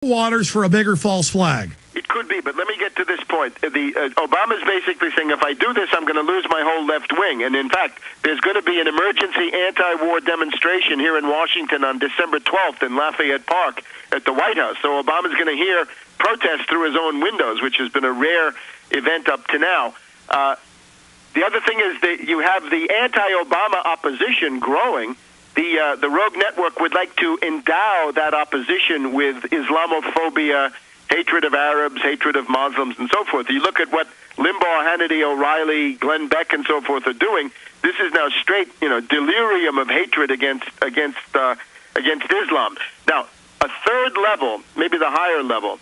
waters for a bigger false flag. It could be, but let me get to this point. Obama's basically saying, if I do this, I'm going to lose my whole left wing. And in fact, there's going to be an emergency anti-war demonstration here in Washington on December 12th in Lafayette Park at the White House. So Obama's going to hear protests through his own windows, which has been a rare event up to now. The other thing is that you have the anti-Obama opposition growing. The Rogue Network would like to endow that opposition with Islamophobia, hatred of Arabs, hatred of Muslims, and so forth. You look at what Limbaugh, Hannity, O'Reilly, Glenn Beck, and so forth are doing. This is now straight, delirium of hatred against Islam. Now, a third level, maybe the higher level,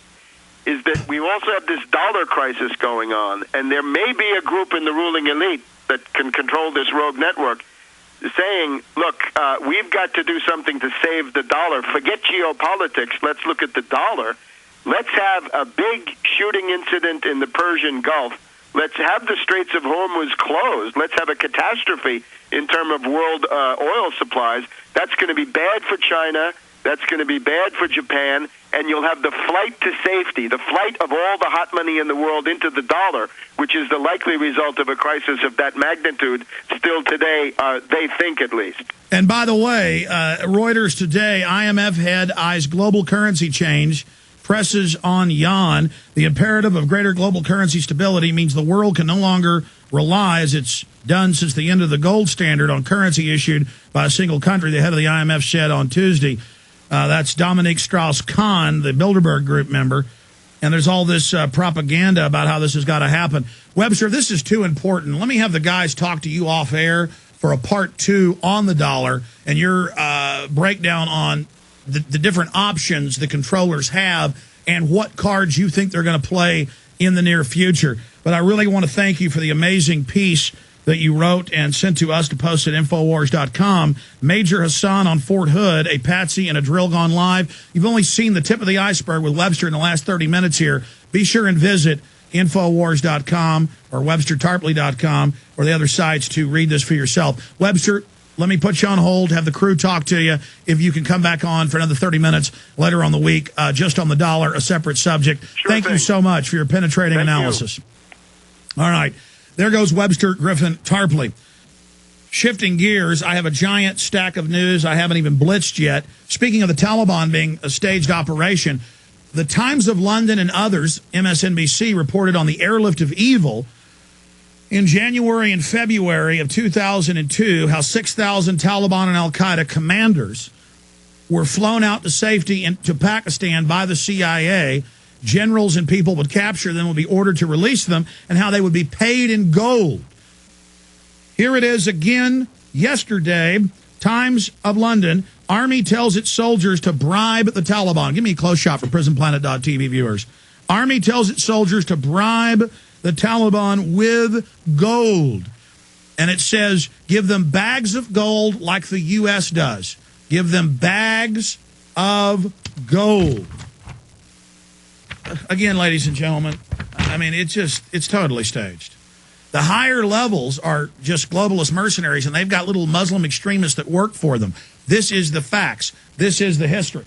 is that we also have this dollar crisis going on, and there may be a group in the ruling elite that can control this rogue network saying, look, we've got to do something to save the dollar. Forget geopolitics. Let's look at the dollar. Let's have a big shooting incident in the Persian Gulf. Let's have the Straits of Hormuz closed. Let's have a catastrophe in terms of world oil supplies. That's going to be bad for China. That's going to be bad for Japan. And you'll have the flight to safety, the flight of all the hot money in the world into the dollar, which is the likely result of a crisis of that magnitude still today, they think at least. And by the way, Reuters today, IMF head eyes global currency change, presses on yuan. The imperative of greater global currency stability means the world can no longer rely, as it's done since the end of the gold standard, on currency issued by a single country, the head of the IMF said on Tuesday. That's Dominique Strauss-Kahn, the Bilderberg Group member. And there's all this propaganda about how this has got to happen. Webster, this is too important. Let me have the guys talk to you off air for a part 2 on the dollar and your breakdown on the different options the controllers have and what cards you think they're going to play in the near future. But I really want to thank you for the amazing piece that you wrote and sent to us to post at Infowars.com. Major Hassan on Fort Hood, a patsy and a drill gone live. You've only seen the tip of the iceberg with Webster in the last 30 minutes here. Be sure and visit Infowars.com or WebsterTarpley.com or the other sites to read this for yourself. Webster, let me put you on hold, have the crew talk to you. If you can come back on for another 30 minutes later on the week, just on the dollar, a separate subject. Sure Thank thing. you so much for your penetrating analysis. All right. There goes Webster, Griffin, Tarpley. Shifting gears, I have a giant stack of news I haven't even blitzed yet. Speaking of the Taliban being a staged operation, the Times of London and others, MSNBC, reported on the airlift of evil in January and February of 2002, how 6,000 Taliban and al-Qaeda commanders were flown out to safety to Pakistan by the CIA. Generals and people would capture them, would be ordered to release them, and how they would be paid in gold. Here it is again yesterday, Times of London. Army tells its soldiers to bribe the Taliban. Give me a close shot for PrisonPlanet.tv viewers. Army tells its soldiers to bribe the Taliban with gold. And it says, give them bags of gold like the U.S. does. Give them bags of gold. Again, ladies and gentlemen, I mean, it's totally staged. The higher levels are just globalist mercenaries, and they've got little Muslim extremists that work for them. This is the facts. This is the history.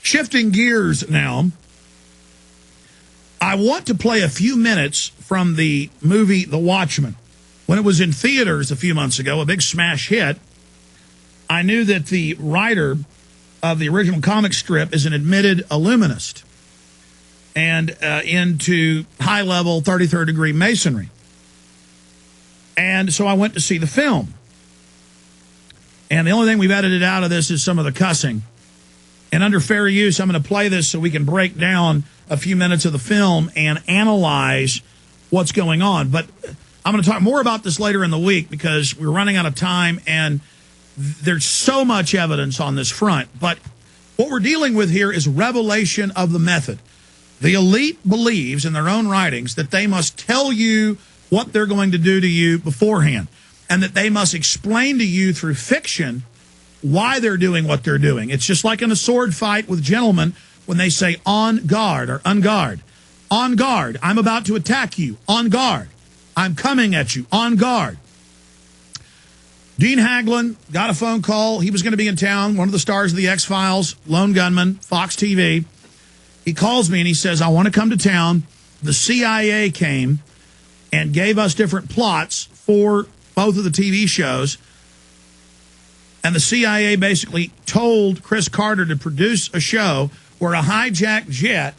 Shifting gears now, I want to play a few minutes from the movie The Watchmen. When it was in theaters a few months ago, a big smash hit, I knew that the writer of the original comic strip is an admitted illuminist and into high-level 33rd degree masonry. And so I went to see the film. And the only thing we've edited out of this is some of the cussing. And under fair use, I'm going to play this so we can break down a few minutes of the film and analyze what's going on. But I'm going to talk more about this later in the week because we're running out of time and there's so much evidence on this front. But what we're dealing with here is revelation of the method. The elite believes in their own writings that they must tell you what they're going to do to you beforehand, and that they must explain to you through fiction why they're doing what they're doing. It's just like in a sword fight with gentlemen when they say on guard or on guard. On guard, I'm about to attack you. On guard, I'm coming at you. On guard. Dean Haglund got a phone call. He was going to be in town, one of the stars of the X-Files, lone gunman, Fox TV. He calls me and he says, I want to come to town. The CIA came and gave us different plots for both of the TV shows. And the CIA basically told Chris Carter to produce a show where a hijacked jet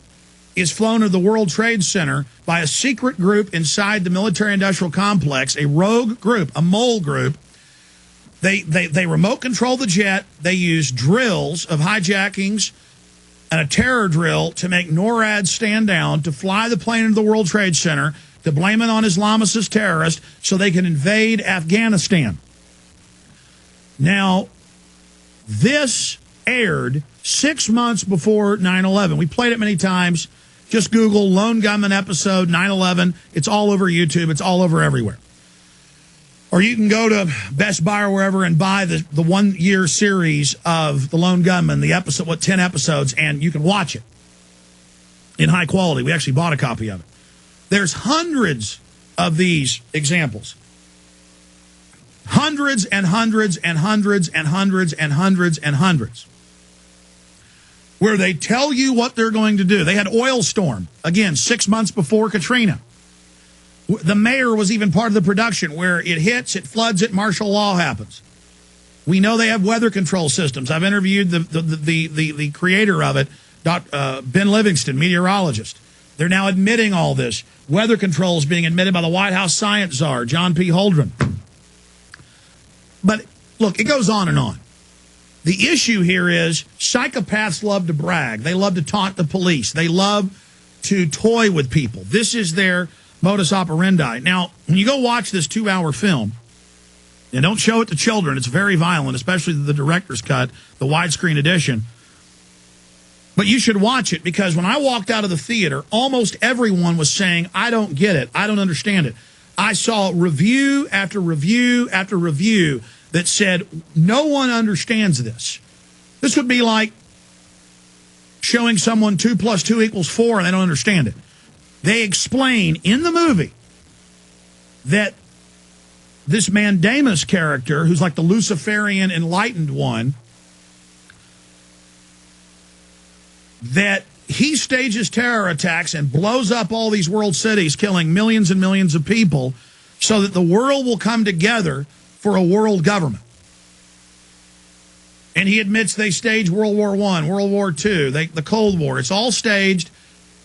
is flown to the World Trade Center by a secret group inside the military-industrial complex, a rogue group, a mole group. They remote control the jet. They use drills of hijackings and a terror drill to make NORAD stand down, to fly the plane into the World Trade Center, to blame it on Islamicist terrorists so they can invade Afghanistan. Now, this aired 6 months before 9/11. We played it many times. Just Google Lone Gunman episode 9/11. It's all over YouTube. It's all over everywhere. Or you can go to Best Buy or wherever and buy the 1 year series of The Lone Gunman, the episode, 10 episodes, and you can watch it in high quality. We actually bought a copy of it. There's hundreds of these examples. Hundreds and hundreds and hundreds and hundreds and hundreds and hundreds. Where they tell you what they're going to do. They had Oil Storm, again, 6 months before Katrina. The mayor was even part of the production where it hits, it floods it, martial law happens. We know they have weather control systems. I've interviewed the creator of it, Ben Livingston, meteorologist. They're now admitting all this. Weather control is being admitted by the White House science czar, John P. Holdren. But look, it goes on and on. The issue here is psychopaths love to brag. They love to taunt the police. They love to toy with people. This is their modus operandi. Now, when you go watch this 2-hour film, and don't show it to children, it's very violent, especially the director's cut, the widescreen edition. But you should watch it, because when I walked out of the theater, almost everyone was saying, I don't get it. I don't understand it. I saw review after review after review that said, no one understands this. This would be like showing someone 2 + 2 = 4 and they don't understand it. They explain in the movie that this Mandamus character, who's like the Luciferian enlightened one, that he stages terror attacks and blows up all these world cities, killing millions and millions of people, so that the world will come together for a world government. And he admits they staged World War I, World War II, the Cold War. It's all staged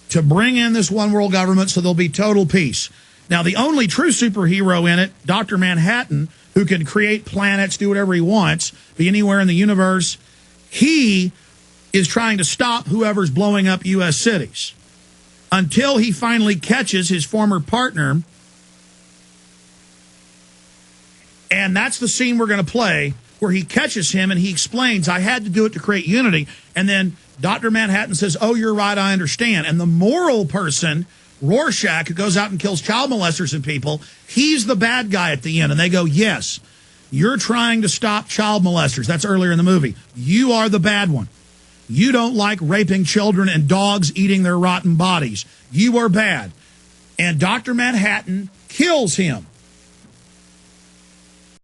to bring in this one world government so there'll be total peace. Now, the only true superhero in it, Dr. Manhattan, who can create planets, do whatever he wants, be anywhere in the universe, he is trying to stop whoever's blowing up U.S. cities until he finally catches his former partner. And that's the scene we're going to play, where he catches him and he explains, I had to do it to create unity. And then Dr. Manhattan says, oh, you're right, I understand. And the moral person, Rorschach, who goes out and kills child molesters and people, he's the bad guy at the end. And they go, yes, you're trying to stop child molesters. That's earlier in the movie. You are the bad one. You don't like raping children and dogs eating their rotten bodies. You are bad. And Dr. Manhattan kills him.